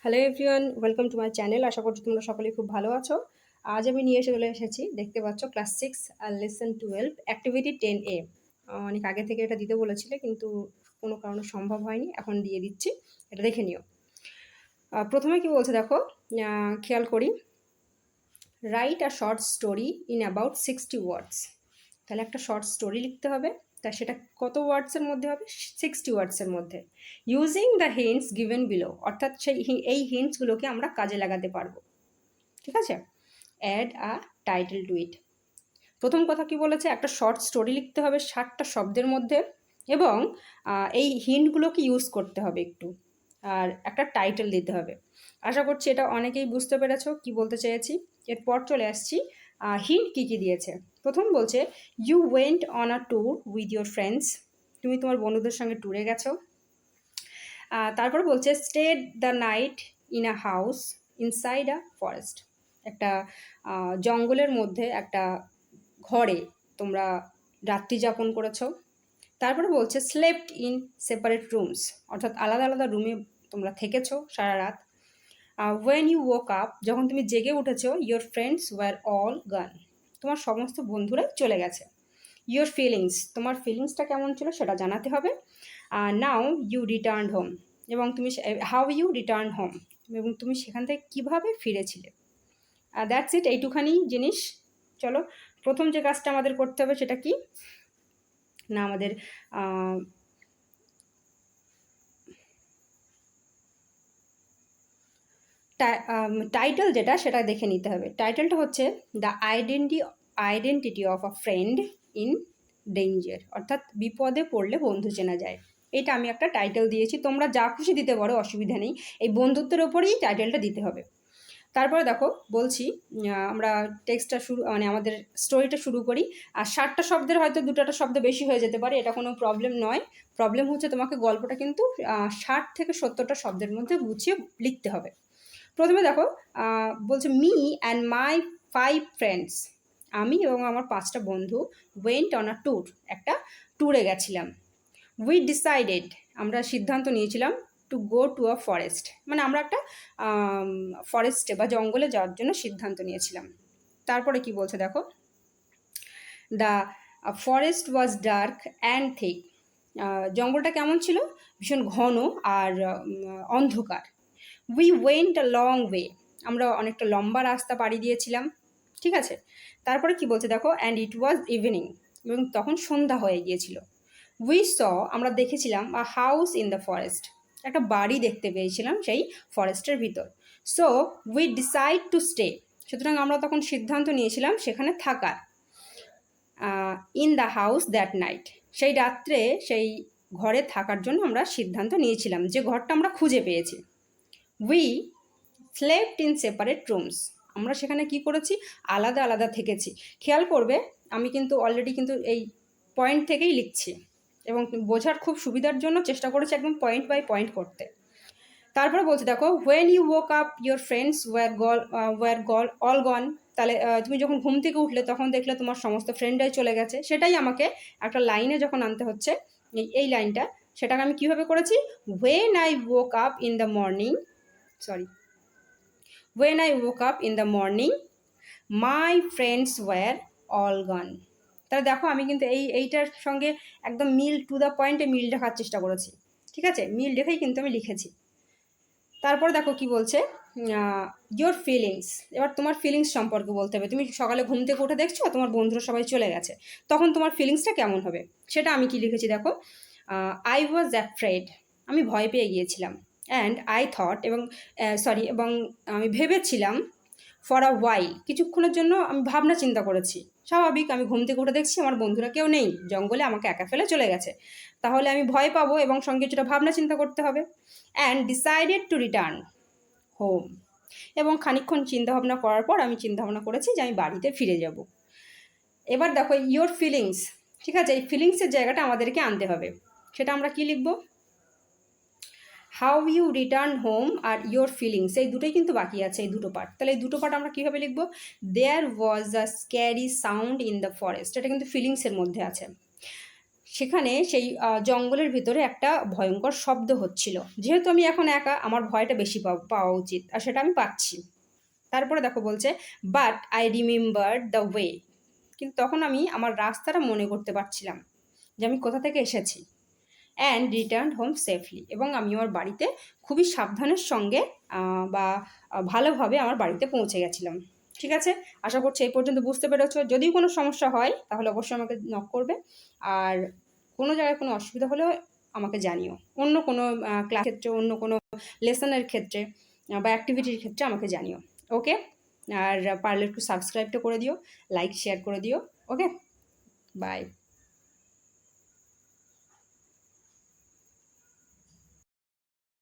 Hello everyone, welcome to my channel. আশা করছি তোমরা সকলেই খুব ভালো আছো। আজ আমি নিয়ে চলে এসেছি, দেখতে পাচ্ছ, ক্লাস 6 লেসন 12 অ্যাক্টিভিটি 10A। অনেক আগে থেকে এটা দিতে বলেছিলে, কিন্তু কোনো কারণে সম্ভব হয়নি, এখন দিয়ে দিচ্ছি, এটা দেখে নিও। প্রথমে কি বলছে দেখো, খেয়াল করি। Write a short story in about 60 ওয়ার্ডস। তাহলে একটা শর্ট স্টোরি লিখতে হবে, তা সেটা কত ওয়ার্ডসের মধ্যে হবে? 60 ওয়ার্ডসের মধ্যে, using the hints given below. অর্থাৎ এই হিন্টসগুলোকে আমরা কাজে লাগাতে পারবো। ঠিক আছে, অ্যাড আ টাইটেল টু ইট। প্রথম কথা কি বলেছে, একটা শর্ট স্টোরি লিখতে হবে 60টা শব্দের মধ্যে, এবং এই হিন্টগুলোকে ইউজ করতে হবে একটু, আর একটা টাইটেল দিতে হবে। আশা করছি এটা অনেকেই বুঝতে পেরেছো কি বলতে চেয়েছি। এরপর চলে আসছি হিন্ট কী কী দিয়েছে। প্রথম বলছে, you went on a tour with your friends. তুমি তোমার বন্ধুদের সঙ্গে ট্যুরে গেছো। তারপর বলছে, stayed the night in a house inside a forest. একটা জঙ্গলের মধ্যে একটা ঘরে তোমরা রাত্রি যাপন করেছো। তারপরে বলছে, স্লেপ্ট ইন সেপারেট রুমস, অর্থাৎ আলাদা আলাদা রুমে তোমরা থেকেছো সারা রাত। ওয়েন ইউ ওক আপ, যখন তুমি জেগে উঠেছো, ইয়োর ফ্রেন্ডস ওয়ার অল গান, তোমার সমস্ত বন্ধুরাই চলে গেছে। ইয়োর ফিলিংস, তোমার ফিলিংসটা কেমন ছিল সেটা জানাতে হবে। নাও ইউ রিটার্ন হোম, এবং তুমি হাউ ইউ রিটার্ন হোম, এবং তুমি সেখান থেকে কীভাবে ফিরেছিলে। দ্যাটস ইট, এইটুখানি জিনিস। চলো, প্রথম যে কাজটা আমাদের করতে হবে সেটা কি না, আমাদের টাইটেল যেটা সেটা দেখে নিতে হবে। টাইটেলটা হচ্ছে the identity of a friend in danger, অর্থাৎ বিপদে পড়লে বন্ধু চেনা যায়। এটা আমি একটা টাইটেল দিয়েছি, তোমরা যা খুশি দিতে পারো, অসুবিধা নেই। এই বন্ধুত্বের ওপরেই টাইটেলটা দিতে হবে। তারপরে দেখো বলছি, আমরা টেক্সটটা মানে আমাদের স্টোরিটা শুরু করি। আর 60টা শব্দের হয়তো 2টা শব্দ বেশি হয়ে যেতে পারে, এটা কোনো প্রবলেম নয়। প্রবলেম হচ্ছে তোমাকে গল্পটা কিন্তু 60 থেকে 70টা শব্দের মধ্যে গুছিয়ে লিখতে হবে। প্রথমে দেখো বলছে, মি অ্যান্ড মাই 5 ফ্রেন্ডস, আমি এবং আমার 5টা বন্ধু, ওয়েন্ট অন আ ট্যুর, একটা ট্যুরে গেছিলাম। উই ডিসাইডেড, আমরা সিদ্ধান্ত নিয়েছিলাম, to go to a forest, মানে আমরা একটা ফরেস্টে বা জঙ্গলে যাওয়ার জন্য সিদ্ধান্ত নিয়েছিলাম। তারপরে কি বলছে দেখো, the forest was dark and thick, জঙ্গলটা কেমন ছিল? ভীষণ ঘন আর অন্ধকার। We went a long way, আমরা অনেকটা লম্বা রাস্তা পাড়ি দিয়েছিলাম। ঠিক আছে, তারপরে কি বলছে দেখো, অ্যান্ড ইট ওয়াজ ইভিনিং, এবং তখন সন্ধ্যা হয়ে গিয়েছিল। উই স, আমরা দেখেছিলাম, a house in the forest, একটা বাড়ি দেখতে পেয়েছিলাম সেই ফরেস্টের ভিতর। So we decide to stay, সুতরাং আমরা তখন সিদ্ধান্ত নিয়েছিলাম সেখানে থাকার। In the house that night, সেই রাত্রে সেই ঘরে থাকার জন্য আমরা সিদ্ধান্ত নিয়েছিলাম, যে ঘরটা আমরা খুঁজে পেয়েছি। We slept in separate rooms, আমরা সেখানে কি করেছি? আলাদা আলাদা থেকেছি। খেয়াল করবে, আমি কিন্তু অলরেডি কিন্তু এই পয়েন্ট থেকেই লিখছি, এবং বোঝার খুব সুবিধার জন্য চেষ্টা করেছি একদম পয়েন্ট বাই পয়েন্ট করতে। তারপরে বলছে দেখো, when you woke up your friends were all gone, তাহলে তুমি যখন ঘুম থেকে উঠলে তখন দেখলে তোমার সমস্ত ফ্রেন্ডরাই চলে গেছে। সেটাই আমাকে একটা লাইনে যখন আনতে হচ্ছে, এই লাইনটা, সেটাকে আমি কীভাবে করেছি? When I woke up in the morning, sorry, when I woke up in the morning my friends were all gone। তাহলে দেখো আমি কিন্তু এইটার সঙ্গে একদম মিল, টু দ্য পয়েন্টে মিল রাখার চেষ্টা করেছি। ঠিক আছে, মিল রেখেই কিন্তু আমি লিখেছি। তারপর দেখো কি বলছে, ইয়োর ফিলিংস, এবার তোমার ফিলিংস সম্পর্কে বলতে হবে। তুমি সকালে ঘুম থেকে উঠে দেখছো তোমার বন্ধুরা সবাই চলে গেছে, তখন তোমার ফিলিংসটা কেমন হবে সেটা আমি কি লিখেছি দেখো, আই ওয়াজ অ্যাফ্রেড, আমি ভয় পেয়ে গিয়েছিলাম। অ্যান্ড আই থট, এবং এবং আমি ভেবেছিলাম, ফর আ ওয়াইল, কিছুক্ষণের জন্য আমি ভাবনা চিন্তা করেছি। স্বাভাবিক, আমি ঘুম থেকে উঠে দেখছি আমার বন্ধুরা কেউ নেই, জঙ্গলে আমাকে একা ফেলে চলে গেছে, তাহলে আমি ভয় পাবো এবং সঙ্গে কিছুটা ভাবনা চিন্তা করতে হবে। And decided to return home, এবং খানিকক্ষণ চিন্তাভাবনা করার পর আমি চিন্তাভাবনা করেছি যে আমি বাড়িতে ফিরে যাব। এবার দেখো ইয়োর ফিলিংস, ঠিক আছে, এই ফিলিংসের জায়গাটা আমাদেরকে আনতে হবে। সেটা আমরা কি লিখব? হাউ ইউ রিটার্ন হোম আর ইয়োর ফিলিংস, এই দুটোই কিন্তু বাকি আছে, এই দুটো পার্ট। তাহলে এই দুটো পার্ট আমরা কীভাবে লিখব? There was a scary sound in the forest, এটা কিন্তু ফিলিংসের মধ্যে আছে। সেখানে সেই জঙ্গলের ভিতরে একটা ভয়ঙ্কর শব্দ হচ্ছিল। যেহেতু আমি এখন একা, আমার ভয়টা বেশি পাওয়া উচিত, আর সেটা আমি পাচ্ছি। তারপরে দেখো বলছে, but I remember the way. কিন্তু তখন আমি আমার রাস্তাটা মনে করতে পারছিলাম যে আমি কোথা থেকে এসেছি। অ্যান্ড রিটার্ন হোম সেফলি, এবং আমি আমার বাড়িতে খুবই সাবধানের সঙ্গে বা ভালোভাবে আমার বাড়িতে পৌঁছে গেছিলাম। ঠিক আছে, আশা করছি এই পর্যন্ত বুঝতে পেরেছো। যদি কোনো সমস্যা হয় তাহলে অবশ্যই আমাকে নক করবে, আর কোনো জায়গায় কোনো অসুবিধা হলেও আমাকে জানিও। অন্য কোনো ক্লাস ক্ষেত্রে, অন্য কোনো লেসনের ক্ষেত্রে বা অ্যাক্টিভিটির ক্ষেত্রে আমাকে জানিও। ওকে, আর পারলে একটু সাবস্ক্রাইবটা করে দিও, লাইক শেয়ার করে দিও। ওকে, বাই।